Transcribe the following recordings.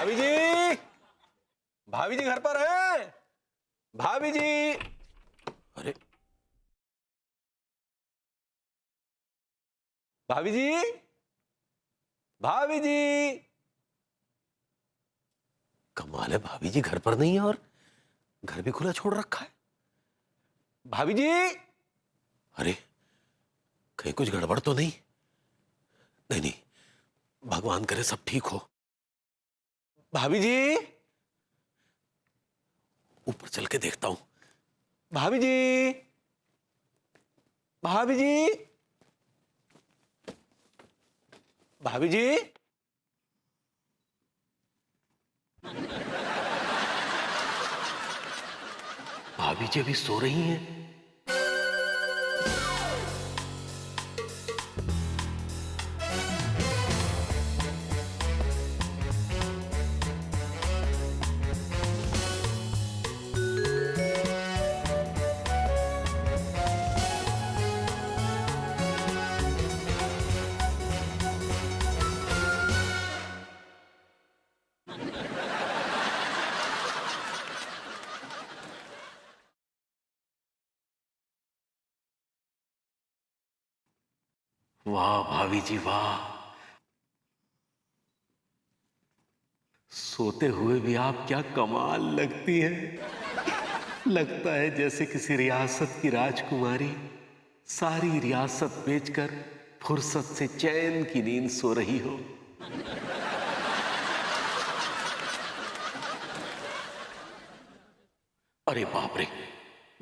भाभी जी, भाभी जी घर पर हैं? भाभी जी। अरे भाभी जी, भाभी जी। कमाल है, भाभी जी घर पर नहीं है और घर भी खुला छोड़ रखा है। भाभी जी। अरे कहीं कुछ गड़बड़ तो नहीं? नहीं नहीं, भगवान करे सब ठीक हो। भाभी जी, ऊपर चल के देखता हूं। भाभी जी, भाभी जी, भाभी जी। भाभी जी अभी सो रही हैं? वाह भाभी जी वाह, सोते हुए भी आप क्या कमाल लगती हैं। लगता है जैसे किसी रियासत की राजकुमारी सारी रियासत बेचकर फुर्सत से चैन की नींद सो रही हो। अरे बाप रे,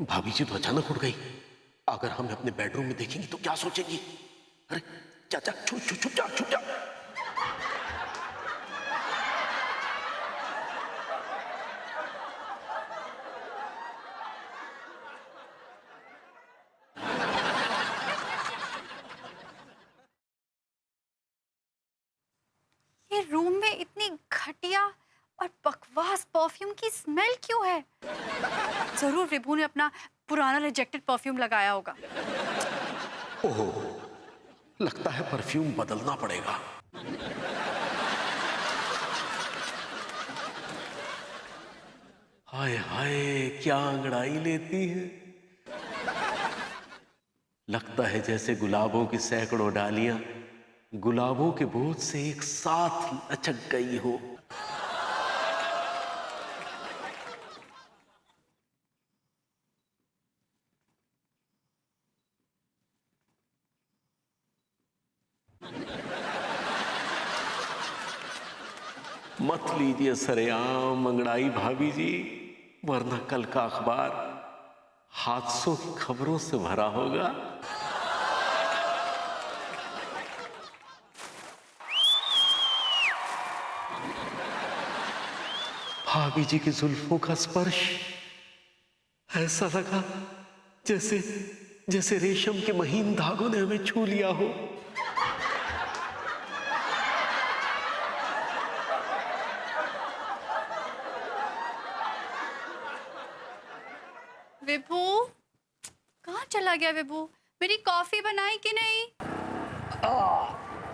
भाभी जी तो अचानक उठ गई। अगर हमें अपने बेडरूम में देखेंगी तो क्या सोचेंगी? अरे चाचा छुप छुप छुप जा छुप जा। ये रूम में इतनी घटिया और बकवास परफ्यूम की स्मेल क्यों है? जरूर विभू ने अपना पुराना रिजेक्टेड परफ्यूम लगाया होगा। ओहो, लगता है परफ्यूम बदलना पड़ेगा। हाय हाय, क्या अंगड़ाई लेती है। लगता है जैसे गुलाबों की सैकड़ों डालियां गुलाबों के बोझ से एक साथ लचक गई हो। मत लीजिए सरेआम अंगड़ाई भाभी जी, वरना कल का अखबार हादसों की खबरों से भरा होगा। भाभी जी की जुल्फों का स्पर्श ऐसा लगा जैसे जैसे रेशम के महीन धागों ने हमें छू लिया हो। विभू, कहाँ चला गया विभू? मेरी कॉफी बनाई कि नहीं?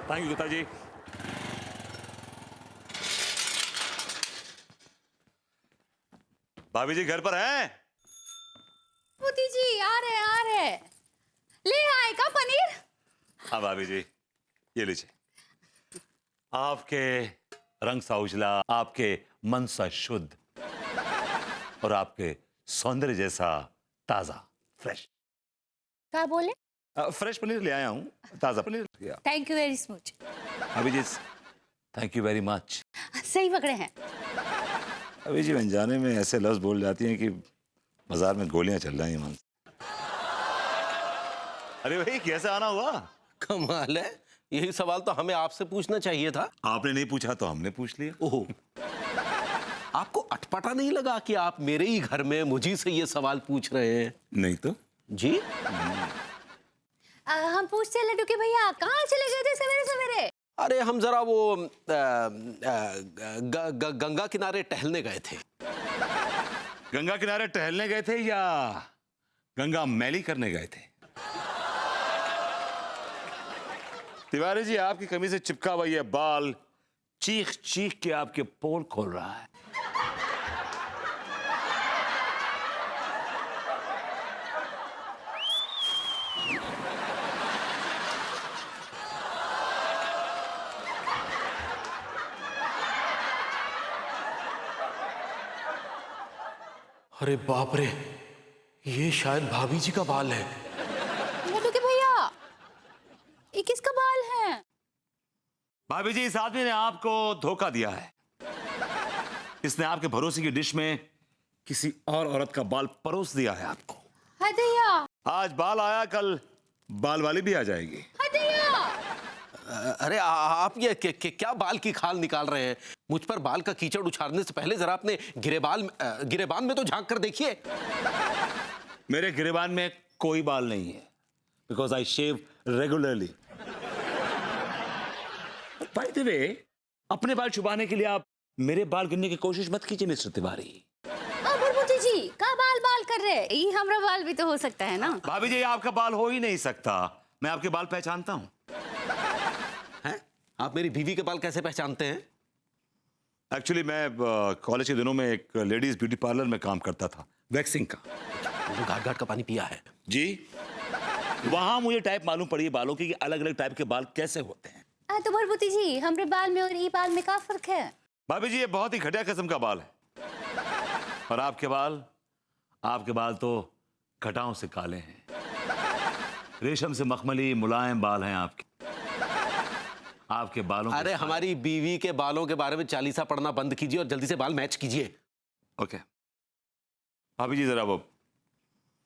थैंक यू गीता जी। भाभी जी घर पर हैं? मोदी जी आ रहे। ले आए का पनीर? हाँ भाभी जी, ये लीजिए। आपके रंग सा उजला, आपके मन सा शुद्ध और आपके सौंदर्य जैसा ताजा फ्रेश। क्या बोले? फ्रेश पनीर ले आया हूँ, ताजा पनीर लिया। Thank you very much. भाभी जी थैंक यू वेरी मच। सही पकड़े हैं। भाभी जी अनजाने में ऐसे लफ्ज बोल जाती हैं कि बाजार में गोलियां चल रही हैं मन। अरे भाई कैसे आना हुआ? कमाल है, यही सवाल तो हमें आपसे पूछना चाहिए था। आपने नहीं पूछा तो हमने पूछ लिया। ओहो, आपको अटपटा नहीं लगा कि आप मेरे ही घर में मुझी से ये सवाल पूछ रहे हैं? नहीं तो जी। हम पूछते लड्डू के भैया कहाँ चले गए थे सवेरे सवेरे? अरे हम जरा वो गंगा किनारे टहलने गए थे। गंगा किनारे टहलने गए थे या गंगा मैली करने गए थे? तिवारी जी आपकी कमीज से चिपका हुआ ये बाल चीख चीख के आपके पोल खोल रहा है। अरे बाप रे, ये शायद भाभी जी का बाल है। लड्डू के भैया, ये किसका बाल है? भाभी जी, इस आदमी ने आपको धोखा दिया है। इसने आपके भरोसे की डिश में किसी और औरत का बाल परोस दिया है आपको। हाय दैया, आज बाल आया, कल बाल वाली भी आ जाएगी। हाय दैया। अरे आप ये क्या बाल की खाल निकाल रहे हैं? मुझ पर बाल का कीचड़ उछालने से पहले जरा अपने गिरेबान में तो झांक कर देखिए। मेरे गिरेबान में कोई बाल नहीं है, because I shave regularly. By the way, अपने बाल छुपाने के लिए आप मेरे बाल गिनने की कोशिश मत कीजिए मिस्टर तिवारी। भरभूति जी का बाल बाल कर रहे हैं, ये हमारा बाल भी तो हो सकता है ना। भाभी जी, आपका बाल हो ही नहीं सकता। मैं आपके बाल पहचानता हूं। हैं? आप मेरी बीवी के बाल कैसे पहचानते हैं? एक्चुअली मैं कॉलेज के दिनों में एक लेडीज ब्यूटी पार्लर में काम करता था, वैक्सिंग का। घाट घाट का पानी पिया है जी। वहां मुझे टाइप मालूम पड़ी है बालों की, कि अलग अलग टाइप के बाल कैसे होते हैं। तो भरभूति जी, हमारे बाल में और ये बाल में क्या फर्क है? भाभी जी, ये बहुत ही घटिया किस्म का बाल है। और आपके बाल तो घटाओं से काले हैं। रेशम से मखमली मुलायम बाल हैं आपके बालों। अरे हमारी बीवी के बालों के बारे में चालीसा पढ़ना बंद कीजिए और जल्दी से बाल मैच कीजिए। ओके भाभी जी, जरा वो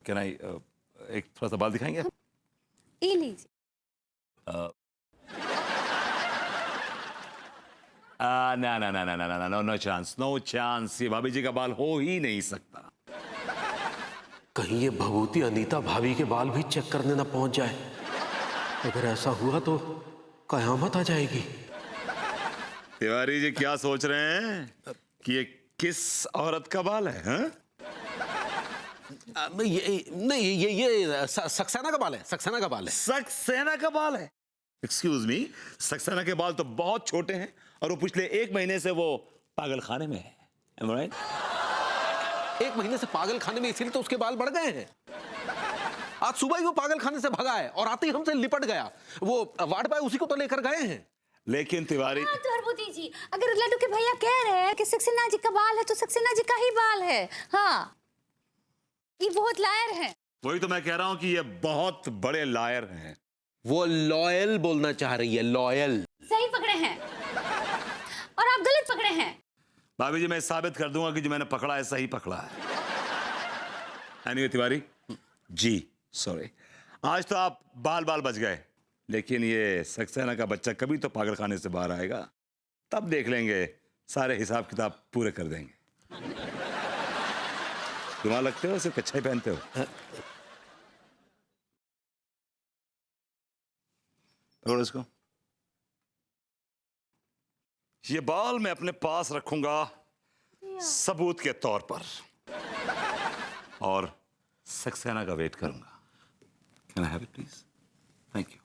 क्या नहीं, एक थोड़ा सा बाल दिखाएंगे? ये लीजिए। ना ना ना ना ना ना, नो चांस, नो चांस। ये भाभी जी का बाल हो ही नहीं सकता। कहीं ये भभूति अनीता भाभी के बाल भी चेक करने ना पहुंच जाए। अगर ऐसा हुआ तो कयामत आ जाएगी। तिवारी जी, क्या सोच रहे हैं कि ये किस औरत का बाल है? हाँ? ये सक्सेना का बाल है। सक्सेना का बाल है। सक्सेना का बाल है? एक्सक्यूज मी, सक्सेना के बाल तो बहुत छोटे हैं और वो पिछले 1 महीने से वो पागल खाने में है। Am I right? 1 महीने से पागल खाने में, इसीलिए तो उसके बाल बढ़ गए हैं। आज सुबह ही वो पागल खाने से भगा है और आते ही हमसे लिपट गया। वो वार्ड बॉय उसी को तो लेकर गए हैं। लेकिन तिवारी, भरभूति जी, अगर लड्डू के भैया कह रहे हैं कि सक्सेना जी का बाल है तो सक्सेना जी का ही बाल है। हाँ, ये बहुत लायर है। वही तो मैं कह रहा हूं कि ये बहुत बड़े लायर हैं। वो लॉयल बोलना चाह रही है, लॉयल। सही पकड़े हैं और आप गलत पकड़े हैं। भाभी जी, मैं साबित कर दूंगा कि जो मैंने पकड़ा है सही पकड़ा है। एनीवे तिवारी जी, सॉरी, आज तो आप बाल बच गए, लेकिन ये सक्सेना का बच्चा कभी तो पागल खाने से बाहर आएगा, तब देख लेंगे, सारे हिसाब किताब पूरे कर देंगे। रुमाल लगते हो, सिर्फ कच्छा ही पहनते हो? पकड़ो इसको। ये बाल मैं अपने पास रखूंगा सबूत के तौर पर, और सक्सेना का वेट करूंगा। Can I have it please? Thank you.